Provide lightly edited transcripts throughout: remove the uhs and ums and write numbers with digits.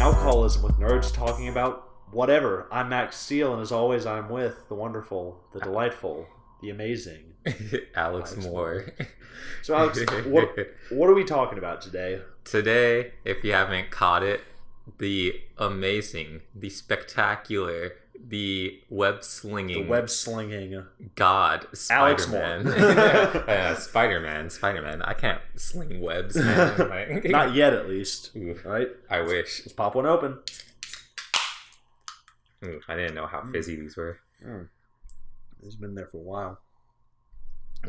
Alcoholism with Nerds talking about whatever. I'm Max Steele, and as always, I'm with the wonderful, the delightful, the amazing Alex Moore. So, Alex, what are we talking about today? Today, if you haven't caught it, the amazing, the spectacular, the web-slinging God, Spiderman. Spiderman. I can't sling webs, man. Not yet, at least. Ooh, right? I wish. Let's pop one open. Ooh, I didn't know how fizzy these were. It's been there for a while.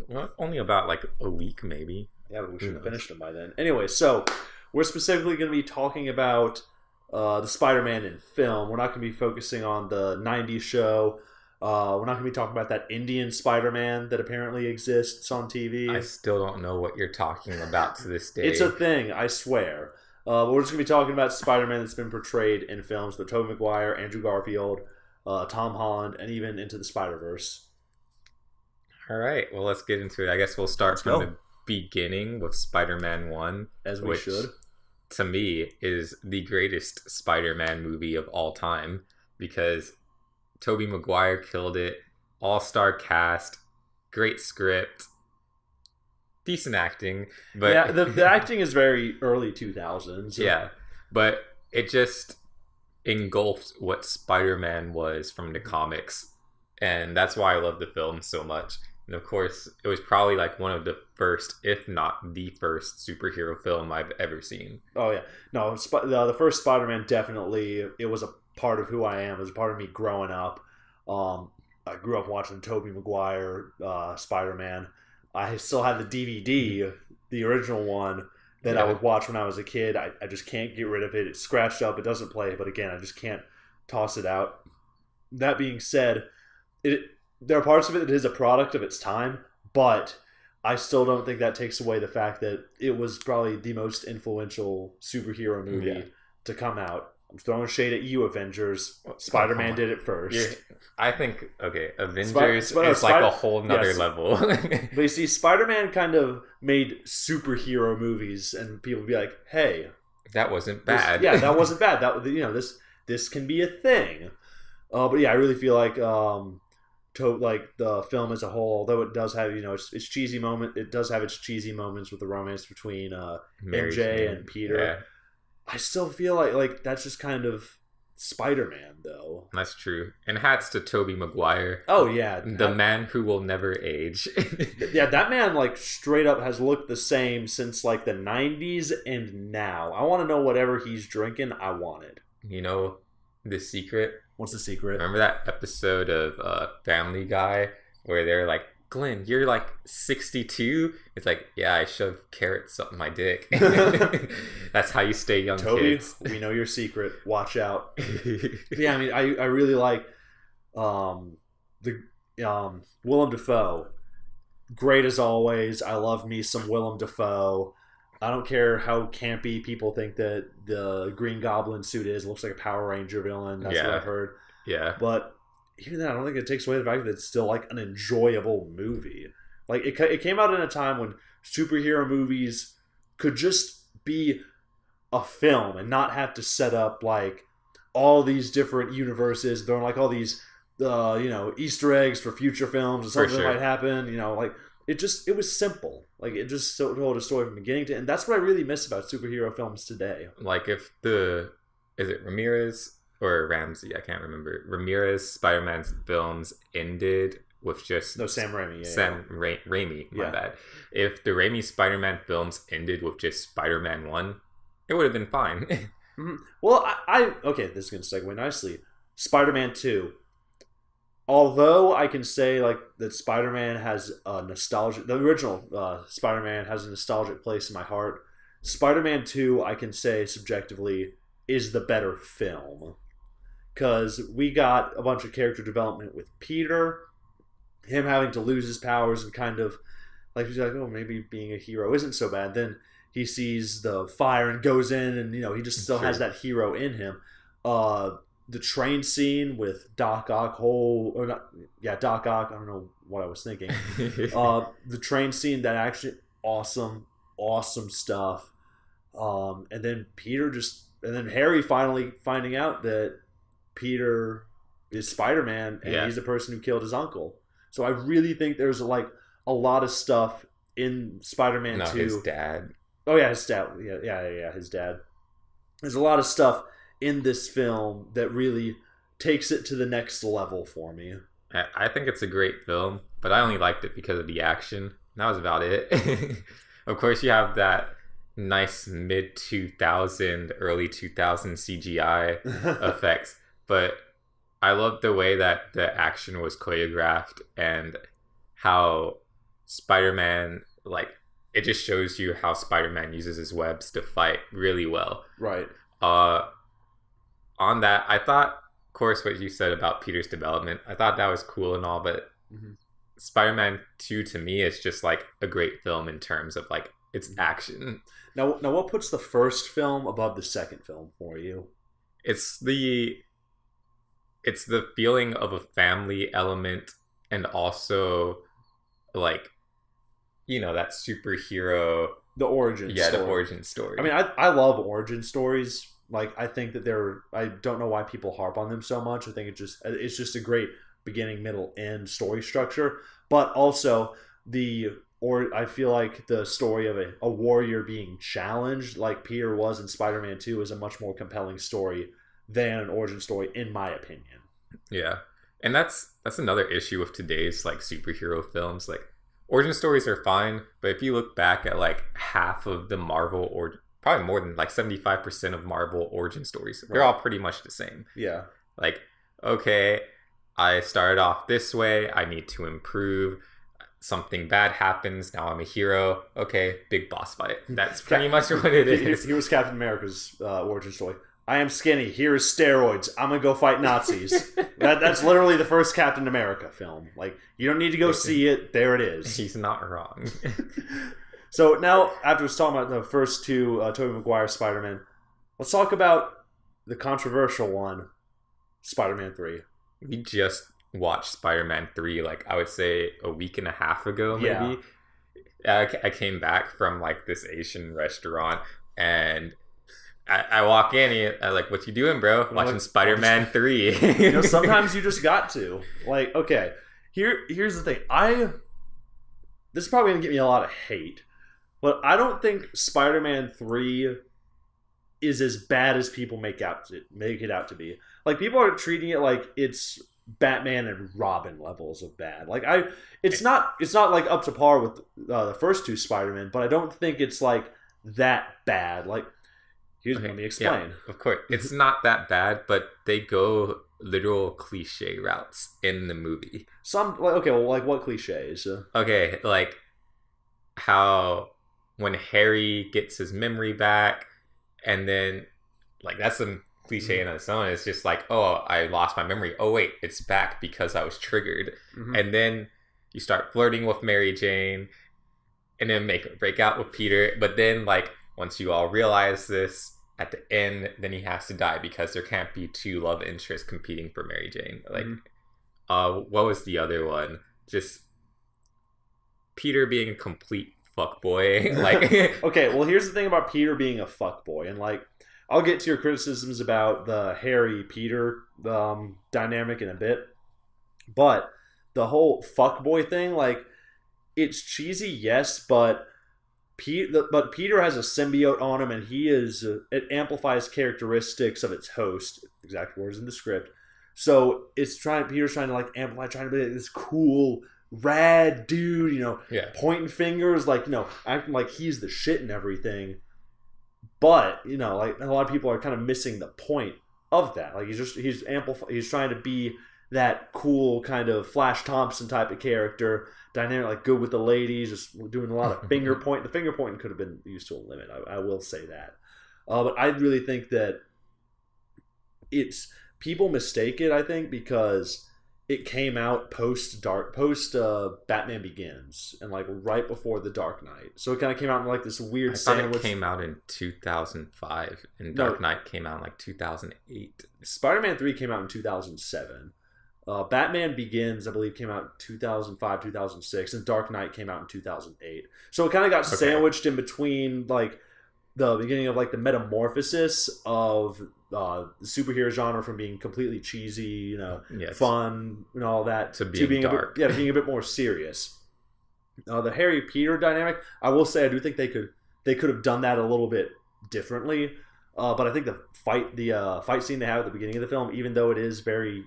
Well, only about like a week, maybe. Yeah, but we should have finished them by then. Anyway, so we're specifically going to be talking about the Spider-Man in film. We're not going to be focusing on the 90s show. We're not going to be talking about that Indian Spider-Man that apparently exists on TV. I still don't know what you're talking about to this day. It's a thing, I swear. But we're just going to be talking about Spider-Man that's been portrayed in films with Tobey Maguire, Andrew Garfield, Tom Holland, and even into the Spider-Verse. All right, well, let's get into it. I guess we'll start from the beginning with Spider-Man 1. As we should. To me, is the greatest Spider-Man movie of all time because Tobey Maguire killed it. All-star cast, great script, decent acting. But yeah, the acting is very early 2000s. Yeah, but it just engulfed what Spider-Man was from the comics. And that's why I love the film so much. And of course, it was probably like one of the first, if not the first, superhero film I've ever seen. Oh, yeah. No, the first Spider-Man, definitely, it was a part of who I am. It was a part of me growing up. I grew up watching Tobey Maguire Spider-Man. I still have the DVD, the original one, that I would watch when I was a kid. I just can't get rid of it. It's scratched up. It doesn't play. But again, I just can't toss it out. That being said, there are parts of it that is a product of its time, but I still don't think that takes away the fact that it was probably the most influential superhero movie to come out. I'm throwing shade at you, Avengers. Spider-Man did it first. I think, Avengers is like a whole nother level. But you see, Spider-Man kind of made superhero movies, and people would be like, hey. That wasn't bad. That wasn't bad. This can be a thing. But yeah, I really feel like the film as a whole, although it does have its cheesy moment, it does have its cheesy moments with the romance between MJ and Peter. Yeah. I still feel like that's just kind of Spider-Man, though. That's true. And hats to Tobey Maguire. Oh yeah, the man who will never age. Yeah, that man straight up has looked the same since the 90s and now. I want to know whatever he's drinking. I want it. You know the secret? What's the secret? Remember that episode of Family Guy where they're like, Glenn, you're 62? It's like, yeah, I shove carrots up my dick. That's how you stay young, Toby, kids. We know your secret. Watch out. Yeah, I mean, I really like the Willem Dafoe. Great as always. I love me some Willem Dafoe. I don't care how campy people think that the Green Goblin suit is. It looks like a Power Ranger villain. That's what I've heard. Yeah. But even then, I don't think it takes away the fact that it's still an enjoyable movie. It came out in a time when superhero movies could just be a film and not have to set up all these different universes, throwing all these Easter eggs for future films and something that might happen. It was simple. It just told a story from beginning to end. That's what I really miss about superhero films today. If is it Ramirez or Ramsey? I can't remember. Ramirez Spider-Man's films ended with just Sam Raimi. Raimi. My bad. If the Raimi Spider-Man films ended with just Spider-Man 1, it would have been fine. Mm-hmm. Well, okay, this is going to segue nicely. Spider-Man 2. Although I can say that Spider-Man has a nostalgic, the original Spider-Man has a nostalgic place in my heart. Spider-Man 2, I can say subjectively, is the better film. Because we got a bunch of character development with Peter, him having to lose his powers and kind of, he's like, oh, maybe being a hero isn't so bad. Then he sees the fire and goes in and, he just still has that hero in him. The train scene with Doc Ock, Doc Ock, I don't know what I was thinking. The train scene, that actually awesome stuff. And then Peter just then Harry finally finding out that Peter is Spider-Man and he's the person who killed his uncle. So I really think there's like a lot of stuff in Spider-Man 2. His dad. Oh yeah, his dad. Yeah, his dad. There's a lot of stuff in this film that really takes it to the next level for me. I think it's a great film, but I only liked it because of the action. That was about it. Of course, you have that nice mid-2000, early 2000 CGI effects, but I love the way that the action was choreographed and how Spider-Man, like, it just shows you how Spider-Man uses his webs to fight really well. Right. On that, I thought, of course, what you said about Peter's development, I thought that was cool and all, but Spider-Man 2 to me is just like a great film in terms of like its action. Now what puts the first film above the second film for you? It's the feeling of a family element, and also like, you know, that superhero, the origin story. The origin story. I mean, I love origin stories. Like, I think that I don't know why people harp on them so much. I think it's just a great beginning, middle, end story structure. But also I feel like the story of a warrior being challenged, like Peter was in Spider-Man 2, is a much more compelling story than an origin story, in my opinion. Yeah, and that's another issue with today's like superhero films. Like, origin stories are fine, but if you look back at like half of the Marvel, or probably more than like 75% of Marvel origin stories, they're all pretty much the same. Yeah. Like, okay, I started off this way, I need to improve. Something bad happens, now I'm a hero. Okay, big boss fight. That's pretty much what it is. He was Captain America's origin story. I am skinny. Here's steroids. I'm gonna go fight Nazis. That's literally the first Captain America film. Like, you don't need to go see it. There it is. He's not wrong. So now, after talking about the first two Tobey Maguire Spider-Man, let's talk about the controversial one, Spider-Man 3. We just watched Spider-Man 3, like, I would say a week and a half ago, maybe. Yeah. I came back from, like, this Asian restaurant, and I walk in, and I'm like, what you doing, bro? Watching Spider-Man 3. You know, sometimes you just got to. Like, okay, here's the thing. This is probably going to get me a lot of hate, but I don't think Spider-Man 3 is as bad as people make it out to be. Like, people are treating it like it's Batman and Robin levels of bad. Like, it's not like up to par with the first two Spider-Man, but I don't think it's like that bad. Like, let me explain. Yeah, of course, it's not that bad, but they go literal cliche routes in the movie. Like what cliches? Okay, like how when Harry gets his memory back, and then like that's some cliche in its own. It's just like, oh, I lost my memory. Oh wait, it's back because I was triggered. And then you start flirting with Mary Jane, and then break out with Peter. But then, like, once you all realize this at the end, then he has to die because there can't be two love interests competing for Mary Jane. Like, what was the other one? Just Peter being a complete fuckboy. Like, okay, well, here's the thing about Peter being a fuckboy, and like, I'll get to your criticisms about the Harry-Peter dynamic in a bit, but the whole fuckboy thing, like, it's cheesy, yes, but Peter has a symbiote on him, and it amplifies characteristics of its host, exact words in the script. So Peter's trying to like amplify, trying to be like this cool, rad dude, you know, pointing fingers, like, you know, acting like he's the shit and everything. But, you know, like, a lot of people are kind of missing the point of that. Like, he's trying to be that cool kind of Flash Thompson type of character, dynamic, like good with the ladies, just doing a lot of finger point. The finger pointing could have been used to a limit. I will say that. But I really think that people mistake it, I think, because it came out post Batman Begins, and like right before The Dark Knight. So it kind of came out in like this weird sandwich. It came out in 2005, and Dark Knight came out in like 2008. Spider-Man 3 came out in 2007. Batman Begins, I believe, came out in 2005, 2006, and Dark Knight came out in 2008. So it kind of got sandwiched in between, like, the beginning of like the metamorphosis of the superhero genre from being completely cheesy, fun and all that to being dark. To being a bit more serious. The Harry Peter dynamic, I will say, I do think they could have done that a little bit differently. But I think the fight scene they have at the beginning of the film, even though it is very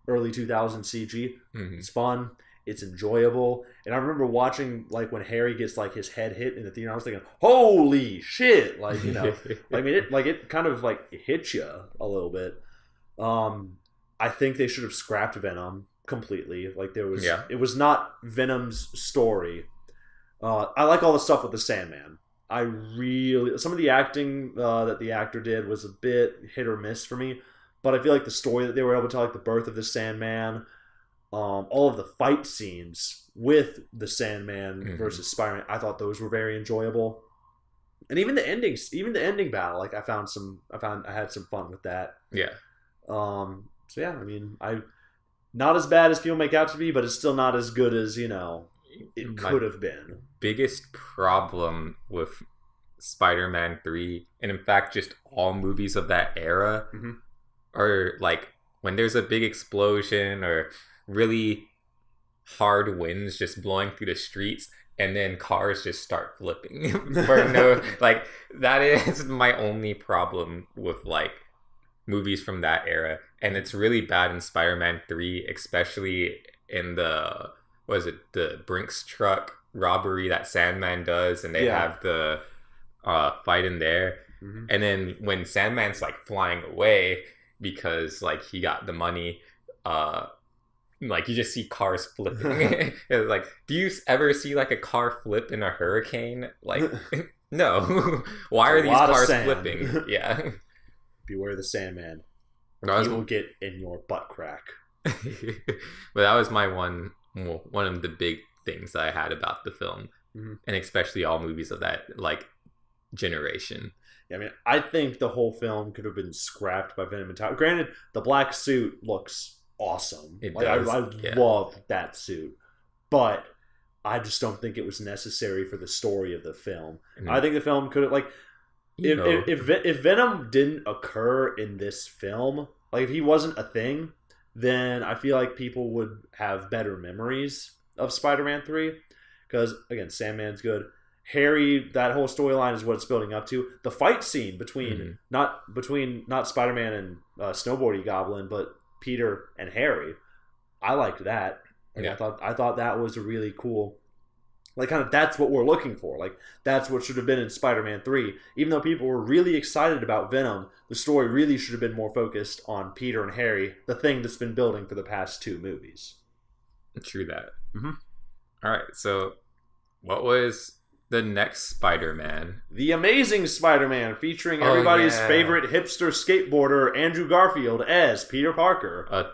early 2000 CG, it's fun. It's enjoyable. And I remember watching like when Harry gets like his head hit in the theater, I was thinking, holy shit. Like, it kind of like hits you a little bit. I think they should have scrapped Venom completely. Like it was not Venom's story. I like all the stuff with the Sandman. Some of the acting that the actor did was a bit hit or miss for me, but I feel like the story that they were able to tell, like the birth of the Sandman, all of the fight scenes with the Sandman versus Spider-Man, I thought those were very enjoyable. And even the ending battle, like I had some fun with that. Yeah. So yeah, I mean, not as bad as people make out to be, but it's still not as good as, it could have been. Biggest problem with Spider-Man 3, and in fact just all movies of that era, are like when there's a big explosion or really hard winds just blowing through the streets and then cars just start flipping like that is my only problem with like movies from that era. And it's really bad in Spider-Man 3, especially in the Brinks truck robbery that Sandman does, and they have the fight in there. And then when Sandman's like flying away because like he got the money, like you just see cars flipping. It's like, do you ever see like a car flip in a hurricane? Like, no. Why are these cars flipping? Yeah. Beware the Sandman. He will get in your butt crack. But that was my one of the big things that I had about the film, and especially all movies of that like generation. Yeah, I mean, I think the whole film could have been scrapped by Venom and Tyler. Granted, the black suit looks awesome. I love that suit, but I just don't think it was necessary for the story of the film. I think the film could have like if Venom didn't occur in this film, like if he wasn't a thing, then I feel like people would have better memories of Spider-Man 3. Because, again, Sandman's good. Harry, that whole storyline is what it's building up to. The fight scene between not Spider-Man and Snowboardy Goblin, but Peter and Harry, I liked that. Like, I thought that was a really cool, like, kind of that's what we're looking for. Like, that's what should have been in Spider-Man 3. Even though people were really excited about Venom, the story really should have been more focused on Peter and Harry, the thing that's been building for the past 2 movies. True that. All right, so what was the next Spider-Man? The Amazing Spider-Man, featuring everybody's favorite hipster skateboarder, Andrew Garfield, as Peter Parker. A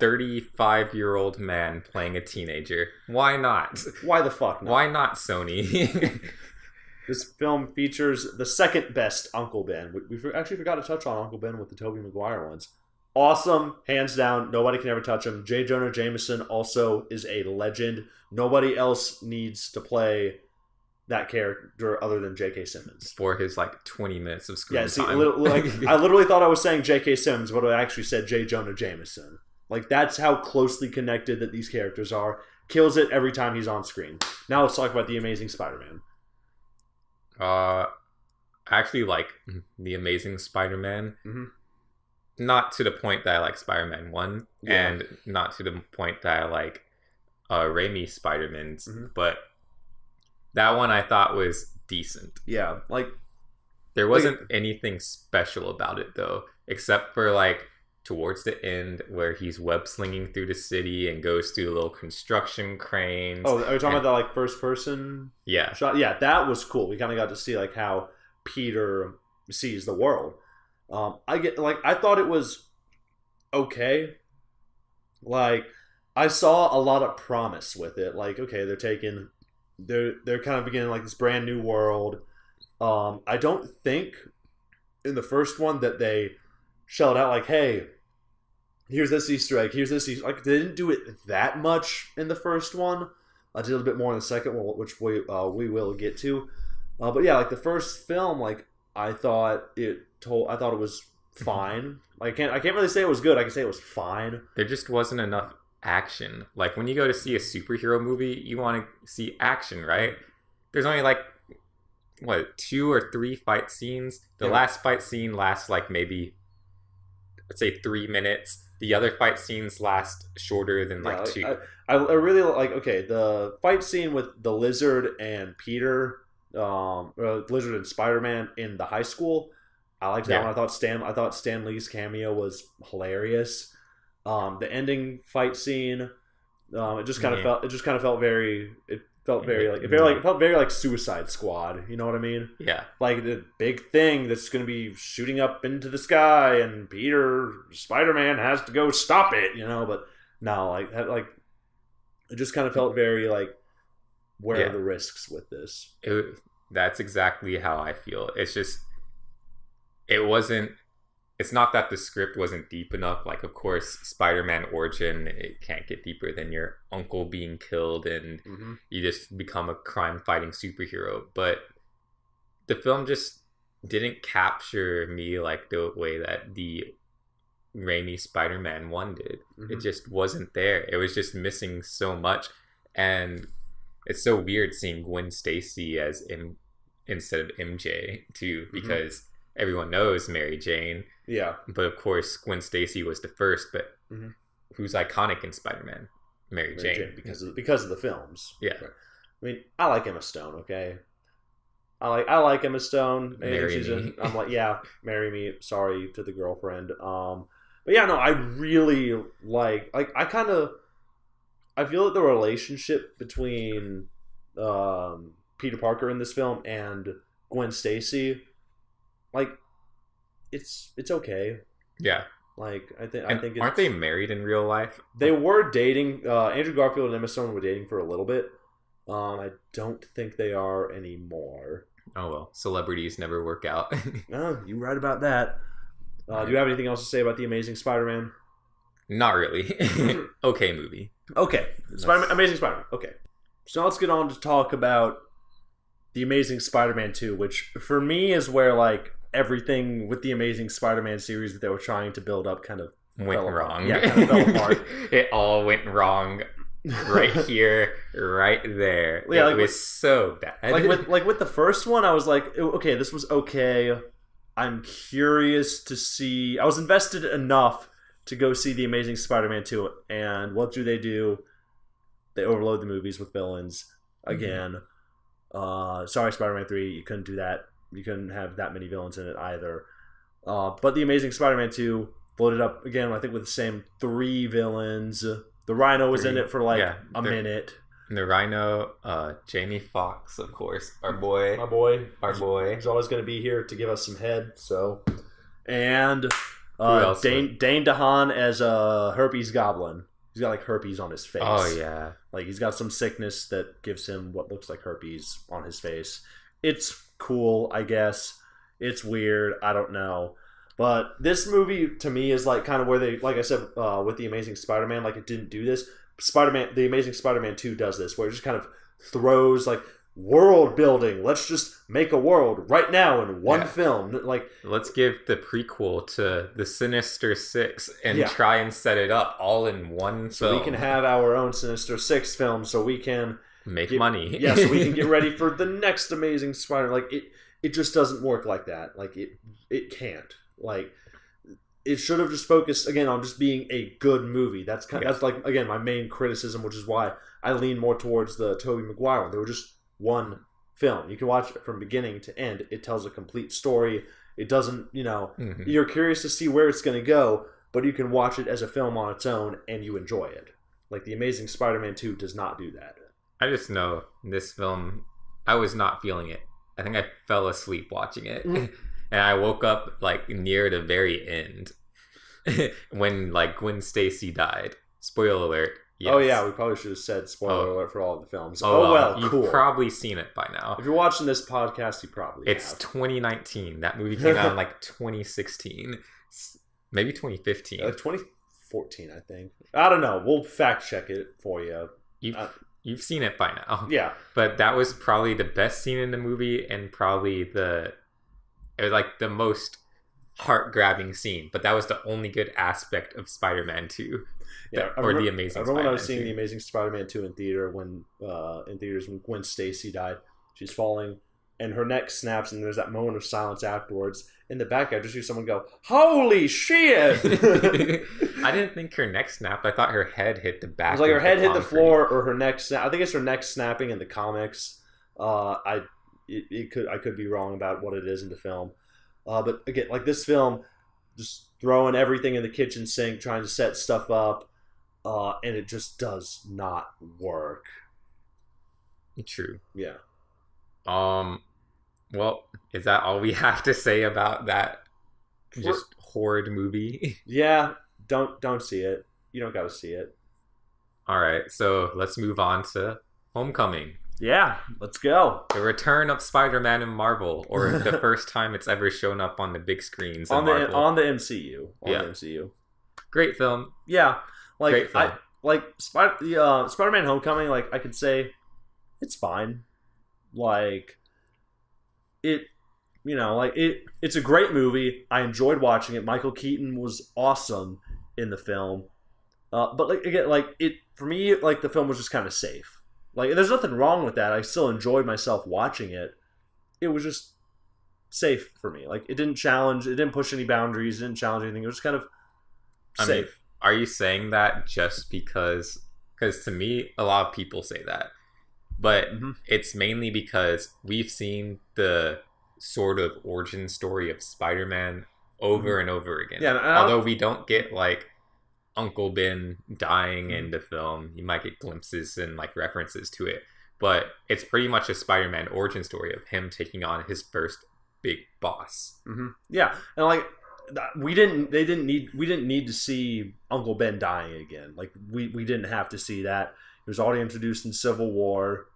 35-year-old man playing a teenager. Why not? Why the fuck not? Why not, Sony? This film features the second best Uncle Ben. We actually forgot to touch on Uncle Ben with the Tobey Maguire ones. Awesome, hands down. Nobody can ever touch him. J. Jonah Jameson also is a legend. Nobody else needs to play that character other than J.K. Simmons. For his, 20 minutes of screen time. I literally thought I was saying J.K. Simmons, but I actually said J. Jonah Jameson. That's how closely connected that these characters are. Kills it every time he's on screen. Now let's talk about The Amazing Spider-Man. I actually like The Amazing Spider-Man. Not to the point that I like Spider-Man 1, and not to the point that I like Raimi Spider-Man's, but that one I thought was decent. Yeah, there wasn't anything special about it though, except for towards the end where he's web slinging through the city and goes through little construction cranes. Oh, are you talking about that first person shot? Yeah, that was cool. We kind of got to see how Peter sees the world. I thought it was okay. I saw a lot of promise with it. Okay, they're kind of beginning this brand new world. I don't think in the first one that they shelled out hey, here's this Easter egg, here's this Easter egg. They didn't do it that much in the first one. I did a bit more in the second one, which we will get to. But yeah, like the first film, like I thought it was fine. Like I can't really say it was good. I can say it was fine. There just wasn't enough action. Like when you go to see a superhero movie, you want to see action, right? There's only like what 2 or 3 fight scenes. The last fight scene lasts like maybe, let's say, 3 minutes. The other fight scenes last shorter than like 2. I really like the fight scene with the Lizard and Peter, Lizard and Spider-Man in the high school. I liked that one. I thought Stan Lee's cameo was hilarious. The ending fight scene, it just kind of felt very like Suicide Squad. You know what I mean? Yeah. Like the big thing that's going to be shooting up into the sky, and Spider-Man has to go stop it. You know, but no, it just kind of felt very like, where are the risks with this? That's exactly how I feel. It's just, it's not that the script wasn't deep enough. Like, of course, Spider-Man origin, it can't get deeper than your uncle being killed and you just become a crime-fighting superhero. But the film just didn't capture me like the way that the Raimi Spider-Man 1 did. It just wasn't there. It was just missing so much. And it's so weird seeing Gwen Stacy as instead of MJ, too, because everyone knows Mary Jane. Yeah. But of course, Gwen Stacy was the first, but who's iconic in Spider-Man? Mary Jane. Because of the films. Yeah. Right. I mean, I like Emma Stone, okay? I like Emma Stone. Marry me. I'm like, yeah, marry me. Sorry to the girlfriend. But yeah, no, I really like I feel that the relationship between Peter Parker in this film and Gwen Stacy, like, it's okay. Yeah. Like I think aren't they married in real life? They were dating. Andrew Garfield and Emma Stone were dating for a little bit. I don't think they are anymore. Oh well, celebrities never work out. No, you're right about that. Do you have anything else to say about The Amazing Spider-Man? Not really. Okay movie. Okay, Amazing Spider-Man. Okay, so let's get on to talk about The Amazing Spider-Man 2, which for me is where like everything with the Amazing Spider-Man series that they were trying to build up kind of went wrong. Yeah, kind of fell apart. It all went wrong. Right here, right there. Yeah, it was so bad. Like with the first one, I was like, okay, this was okay. I'm curious to see. I was invested enough to go see The Amazing Spider-Man 2, and what do? They overload the movies with villains again. Sorry, Spider-Man 3, you couldn't do that. You couldn't have that many villains in it either. But The Amazing Spider-Man 2 loaded up again, I think, with the same 3 villains. The Rhino was in it for like a minute. The Rhino, Jamie Foxx, of course, our boy. He's always going to be here to give us some head. So, and Dane DeHaan as a herpes goblin. He's got like herpes on his face. Oh yeah, like he's got some sickness that gives him what looks like herpes on his face. It's cool, I guess. It's weird. I don't know. But this movie, to me, is like kind of where they, like I said, with The Amazing Spider-Man, like it didn't do this. The Amazing Spider-Man 2 does this, where it just kind of throws like world building. Let's just make a world right now in one film. Like, let's give the prequel to the Sinister Six and try and set it up all in one film. So we can have our own Sinister Six film, so we can make money. Yeah, so we can get ready for the next Amazing Spider. Like it just doesn't work like that. Like it can't. Like, it should have just focused again on just being a good movie. That's like, again, my main criticism, which is why I lean more towards the Tobey Maguire one. They were just one film. You can watch it from beginning to end. It tells a complete story. It doesn't, you're curious to see where it's going to go, but you can watch it as a film on its own and you enjoy it. Like The Amazing Spider-Man 2 does not do that. I just know this film, I was not feeling it. I think I fell asleep watching it. And I woke up like near the very end when like Gwen Stacy died. Spoiler alert. Yes. Oh yeah, we probably should have said spoiler alert for all of the films. Cool. You've probably seen it by now. If you're watching this podcast, you probably It's 2019. That movie came out in like 2016. Maybe 2015. 2014, I think. I don't know. We'll fact check it for you. You've seen it by now. Yeah. But that was probably the best scene in the movie, and probably it was like the most heart-grabbing scene. But that was the only good aspect of Spider-Man 2. Yeah, The Amazing Spider-Man. I remember when I was seeing 2. The Amazing Spider-Man 2 in theaters when Gwen Stacy died. She's falling, and her neck snaps, and there's that moment of silence afterwards. In the back, I just hear someone go, "Holy shit!" I didn't think her neck snapped. I thought her head hit the back. It was like her head hit the floor, or her neck. I think it's her neck snapping in the comics. I could be wrong about what it is in the film, but again, like this film, just throwing everything in the kitchen sink, trying to set stuff up, and it just does not work. True. Yeah. Well, is that all we have to say about that just horrid movie? Yeah, don't see it. You don't got to see it. All right, so let's move on to Homecoming. Yeah, let's go. The return of Spider-Man in Marvel, or the first time it's ever shown up on the big screens on the MCU. The MCU. Great film. Yeah, like great film. Spider-Man Homecoming. Like I could say, it's fine. Like it's a great movie. I enjoyed watching it. Michael Keaton was awesome in the film. But like again, like it for me, like the film was just kind of safe. Like there's nothing wrong with that. I still enjoyed myself watching it. It was just safe for me. Like it didn't push any boundaries, it didn't challenge anything. It was just kind of safe. I mean, are you saying that just because to me, a lot of people say that. But it's mainly because we've seen the sort of origin story of Spider-Man over and over again. Yeah, although we don't get like Uncle Ben dying in the film, you might get glimpses and like references to it. But it's pretty much a Spider-Man origin story of him taking on his first big boss. Yeah, and like we didn't need to see Uncle Ben dying again. Like we didn't have to see that. It was already introduced in Civil War,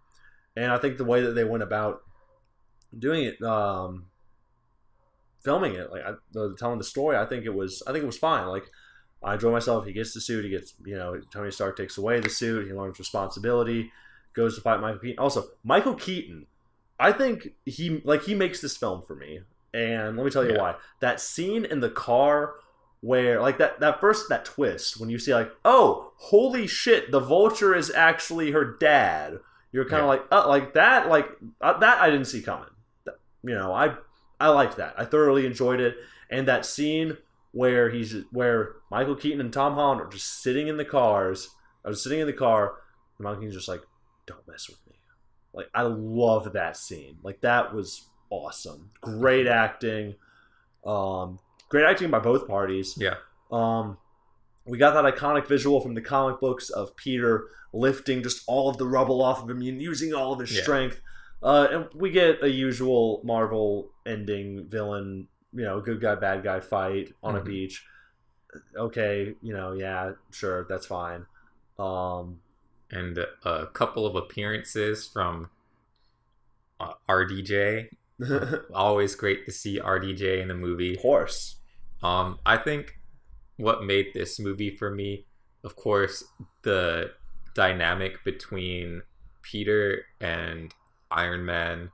and I think the way that they went about doing it, filming it, like telling the story, I think it was fine. Like I enjoy myself. He gets the suit. He gets, Tony Stark takes away the suit. He learns responsibility. Goes to fight Michael Keaton. Also, Michael Keaton, I think he makes this film for me. And let me tell you why. That scene in the car where like that twist when you see like, oh, holy shit, the Vulture is actually her dad. You're kind of like that I didn't see coming. I liked that. I thoroughly enjoyed it. And that scene where Michael Keaton and Tom Holland are just sitting in the cars. I was sitting in the car, and Michael Keaton's just like, don't mess with me. Like, I love that scene. Like, that was awesome. Great acting. Great acting by both parties. Yeah. We got that iconic visual from the comic books of Peter lifting just all of the rubble off of him and using all of his strength. And we get a usual Marvel ending villain, good guy, bad guy fight on a beach. Okay, sure, that's fine. And a couple of appearances from RDJ. Always great to see RDJ in the movie. Of course. I think what made this movie for me, of course, the dynamic between Peter and Iron Man,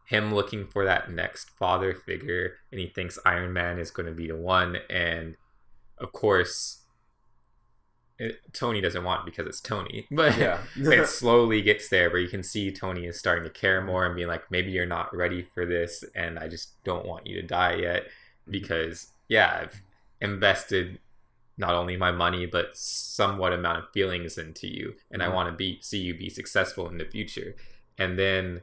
him looking for that next father figure, and he thinks Iron Man is going to be the one, and of course Tony doesn't want it because it's Tony, but it slowly gets there where you can see Tony is starting to care more and being like, maybe you're not ready for this, and I just don't want you to die yet because I've invested not only my money but somewhat amount of feelings into you, and I want to see you be successful in the future. And then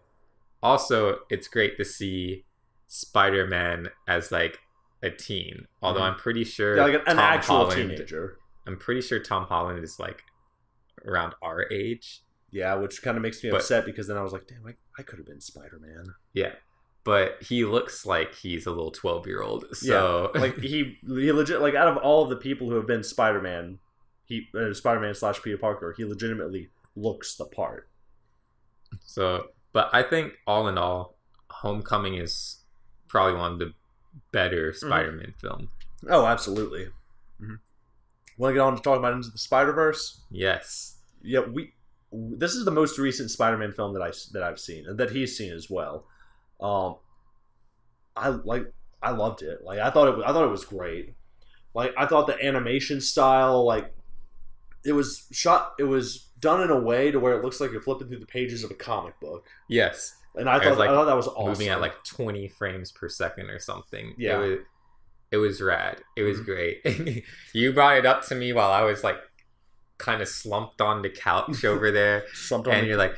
also it's great to see Spider-Man as like a teen, although I'm pretty sure like an actual teenager. I'm pretty sure Tom Holland is like around our age. Yeah, which kind of makes me upset because then I was like, damn, I could have been Spider-Man. Yeah, but he looks like he's a little 12-year-old. So like he legit, like out of all of the people who have been Spider-Man, Spider-Man / Peter Parker, he legitimately looks the part. So, but I think all in all, Homecoming is probably one of the better Spider-Man film. Oh, absolutely. Want to get on to talk about Into the Spider-Verse? Yes. This is the most recent Spider-Man film that I've seen and that he's seen as well. I loved it. Like I thought it was great. Like I thought the animation style, like it was done in a way to where it looks like you're flipping through the pages of a comic book. Yes. And I thought that was awesome. Moving at like 20 frames per second or something. Yeah. It was rad. It was great. You brought it up to me while I was like kind of slumped on the couch over there. And you're like,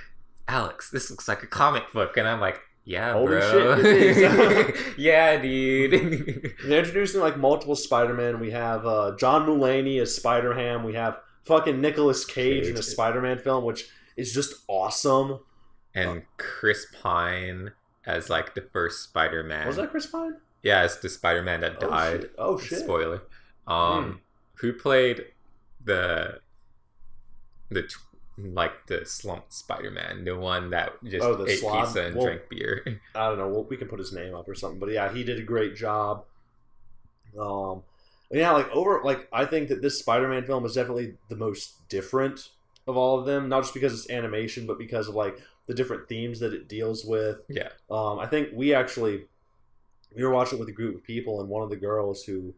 Alex, this looks like a comic book. And I'm like, yeah, holy bro. Shit, it is. Yeah, dude. They're introducing like multiple Spider-Man. We have John Mulaney as Spider-Ham. We have fucking Nicolas Cage in a Spider-Man film, which is just awesome. And Chris Pine as like the first Spider-Man. Was that Chris Pine? Yeah, it's the Spider-Man that died. Oh shit! Spoiler. Who played the slumped Spider-Man, the one that just ate pizza and drank beer? I don't know. We can put his name up or something. But yeah, he did a great job. I think that this Spider-Man film is definitely the most different of all of them. Not just because it's animation, but because of like the different themes that it deals with. Yeah. I think we were watching it with a group of people, and one of the girls who's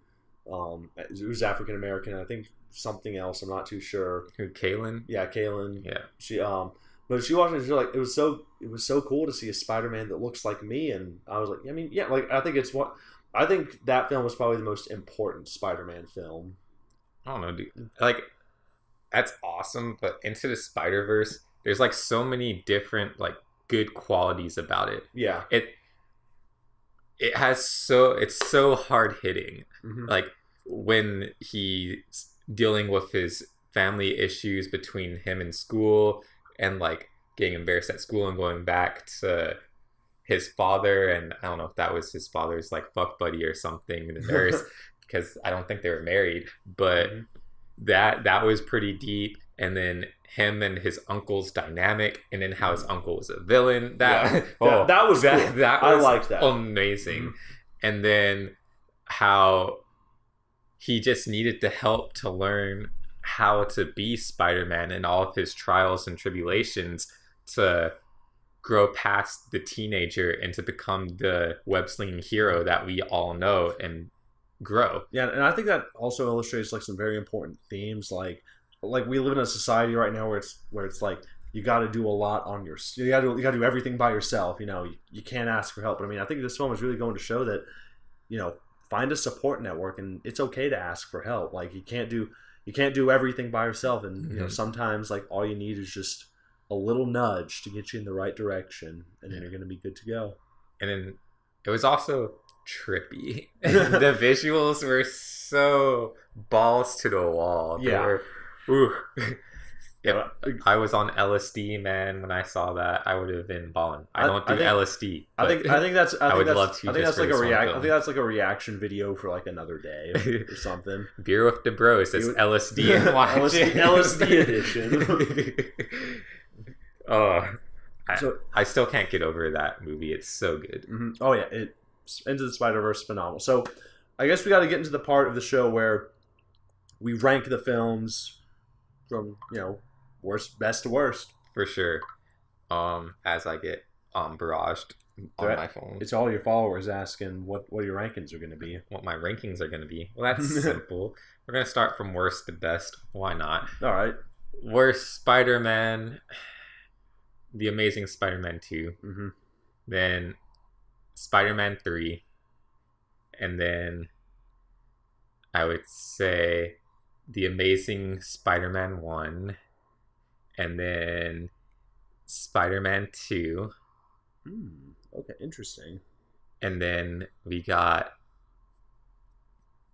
African American, I think something else, I'm not too sure. Who, Kaylin? Yeah, Kaylin. Yeah. But she watched it, she was like, it was so cool to see a Spider-Man that looks like me, and I was like, I think that film was probably the most important Spider-Man film. I don't know, dude. Like, that's awesome, but Into the Spider-Verse, there's like so many different like good qualities about it. Yeah. It's so hard hitting. Mm-hmm. Like when he's dealing with his family issues between him and school, and like getting embarrassed at school and going back to his father, and I don't know if that was his father's like fuck buddy or something, the nurse, because I don't think they were married, but that was pretty deep. And then him and his uncle's dynamic, and then how his uncle was a villain. That was cool. I liked that. Amazing. Mm-hmm. And then how he just needed the help to learn how to be Spider-Man and all of his trials and tribulations to grow past the teenager and to become the web-slinging hero that we all know and grow. Yeah, and I think that also illustrates like some very important themes, like we live in a society right now where it's like you got to do a lot on you got to do everything by yourself. You know, you can't ask for help. But I mean, I think this film is really going to show that, you know, find a support network, and it's okay to ask for help. Like you can't do everything by yourself, and you know, sometimes like all you need is just a little nudge to get you in the right direction, and then you're going to be good to go. And then it was also trippy. The visuals were so balls to the wall. They were, if I was on LSD, man, when I saw that, I would have been balling. I don't do LSD. I think that's like a reaction video for like another day or something. Beer with the bros. It's LSD and watch LSD edition. I still can't get over that movie. It's so good. Mm-hmm. Oh yeah, Into the Spider-Verse, phenomenal. So I guess we got to get into the part of the show where we rank the films from, you know, best to worst. For sure. As I get barraged on my phone. It's all your followers asking what your rankings are going to be. What my rankings are going to be. Well, that's simple. We're going to start from worst to best. Why not? All right. Worst Spider-Man, The Amazing Spider-Man 2. Mm-hmm. Then Spider-Man 3. And then I would say The Amazing Spider-Man 1. And then Spider-Man 2. Okay, interesting. And then we got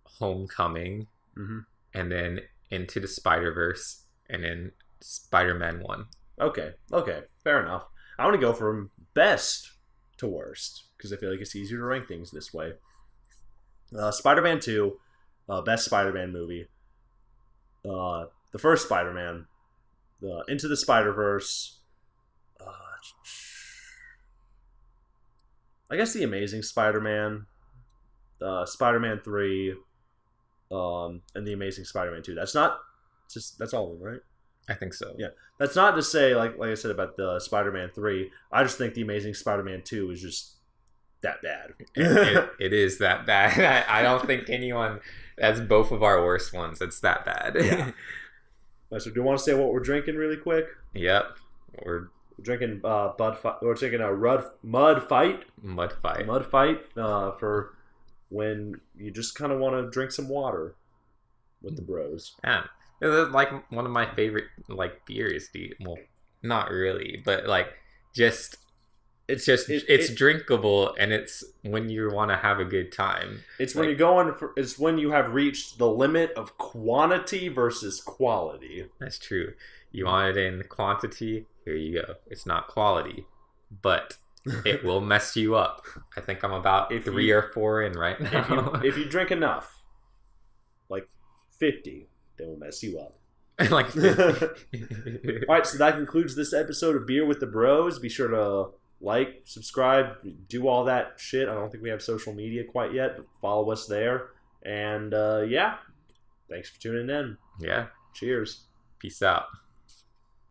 Homecoming. Mm-hmm. And then Into the Spider-Verse. And then Spider-Man 1. Okay, fair enough. I want to go from best to worst, because I feel like it's easier to rank things this way. Spider-Man 2, best Spider-Man movie. The first Spider-Man. Into the Spider-Verse. I guess The Amazing Spider-Man. Spider-Man 3. And The Amazing Spider-Man 2. That's all of them, right? I think so. Yeah, that's not to say like I said about the Spider-Man 3. I just think the Amazing Spider-Man 2 is just that bad. It is that bad. I don't think anyone. That's both of our worst ones. It's that bad. Yeah. So, do you want to say what we're drinking really quick? Yep. We're drinking We're drinking a mud fight for when you just kind of want to drink some water with the bros. Yeah. It's like one of my favorite like beers, dude. Well, not really, but like just it's drinkable, and it's when you want to have a good time. It's when it's when you have reached the limit of quantity versus quality. That's true. You want it in quantity, here you go. It's not quality, but it will mess you up. I think I'm about 3 or 4 in right now. If you drink enough, like 50, they will mess you up. Like, alright, so that concludes this episode of Beer with the Bros. Be sure to like, subscribe, do all that shit. I don't think we have social media quite yet, but follow us there. And yeah, thanks for tuning in. Yeah. Cheers. Peace out.